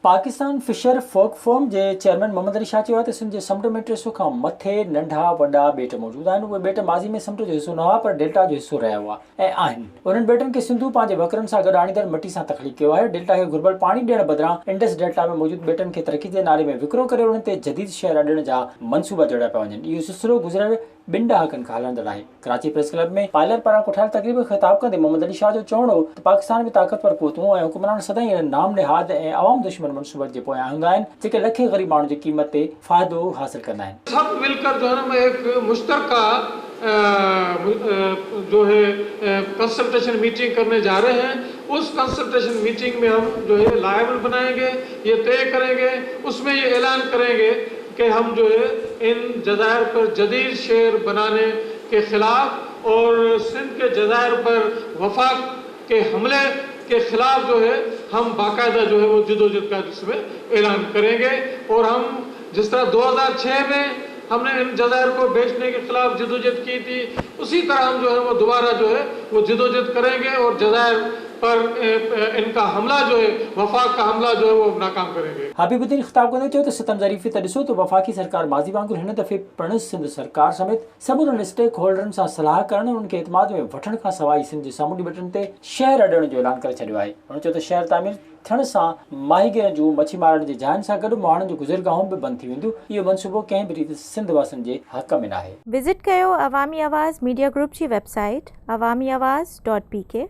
Pakistan Fisher फोक form के chairman Mohammad Ali Shah चयो आहे त सिंध जे समुंड में 300 खां मथे नंढा वॾा ॿेट मौजूद आहिनि। उहे ॿेट माज़ी में समुंड जो हिसो न हुआ पर डेल्टा जो हिसो रहिया हुआ ऐं आहिनि। उन्हनि ॿेटनि खे सिंधु पंहिंजे वकरनि सां गॾु आणींदड़ मिटी सां तख़लीक़ कयो आहे। डेल्टा खे घुर्बल पाणी ॾियण बदिरां इंडस डेल्टा में मौजूद ॿेटनि खे तरक़ी जे नाले में विकिरो करे उन्हनि ते जदीद शहर अॾण जा मंसूबा जोड़िया पिया वञनि। इहो सिलसिलो गुज़िरियल 2 ॾहाकनि खां हलंदड़ आहे। कराची प्रेस क्लब में पायलट पारां कोठायल तक़रीब में ख़िताब कंदे मोहम्मद अली शाह जो चवणो त पाकिस्तान में ताक़तवर क़ुवतूं ऐं हुक्मरान सदाईं नाम निहाद ऐं अवाम दुश्मन मनसूबनि जे पोयां हूंदा आहिनि जेके लखे ग़रीब माण्हुनि जी क़ीमत ते फ़ाइदो हासिल कंदा आहिनि। सब मिलकर जो है ना एक मुश्तरका जो है कंसल्टेशन मीटिंग करने जा रहे हैं। उस कंसल्टेशन मीटिंग में हम जो है लायबल बनाएंगे, ये तय करेंगे, उसमें ये ऐलान करेंगे कि हम जो है इन जज़ायर पर जदीद शहर बनाने के खिलाफ और सिंध के जज़ायर पर वफाक के हमले के खिलाफ जो है हम बाकायदा जो है वो जदोजहद का जिसमें ऐलान करेंगे। और हम जिस तरह 2006 में हमने इन जज़ायर को बेचने के खिलाफ जदोजहद की थी, उसी तरह हम जो है वो दोबारा जो है वो जदोजहद करेंगे और जज़ायर पर इनका हमला जो है वफाक का हमला जो है वो नाकाम करेंगे। हबीबुद्दीन ख़िताब कंदे चयो त सितम ज़रीफ़ी त ॾिसो त वफ़ाक़ी सरकार माज़ी वांगुरु हिन दफ़े पिणु सिंध सरकार समेत समूरनि स्टेक होल्डरनि सां सलाह करण उन्हनि खे एतमाद में वठण खां सवाइ सिंध जे सामूंडी ॿेटनि ते शहर अॾण जो ऐलान करे छॾियो आहे। हुन चयो त शहर तामीर थियण सां माहीगीरनि जूं मछी मारण जी जायुनि सां गॾु माण्हुनि जूं गुज़रगाहूं बि बंदि थी वेंदियूं। इहो मनसूबो कंहिं बि रीति सिंध वासियुनि जे हक़ में नाहे। विज़िट कयो अवामी आवाज़ मीडिया ग्रुप जी वेबसाइट awamiawaz.pk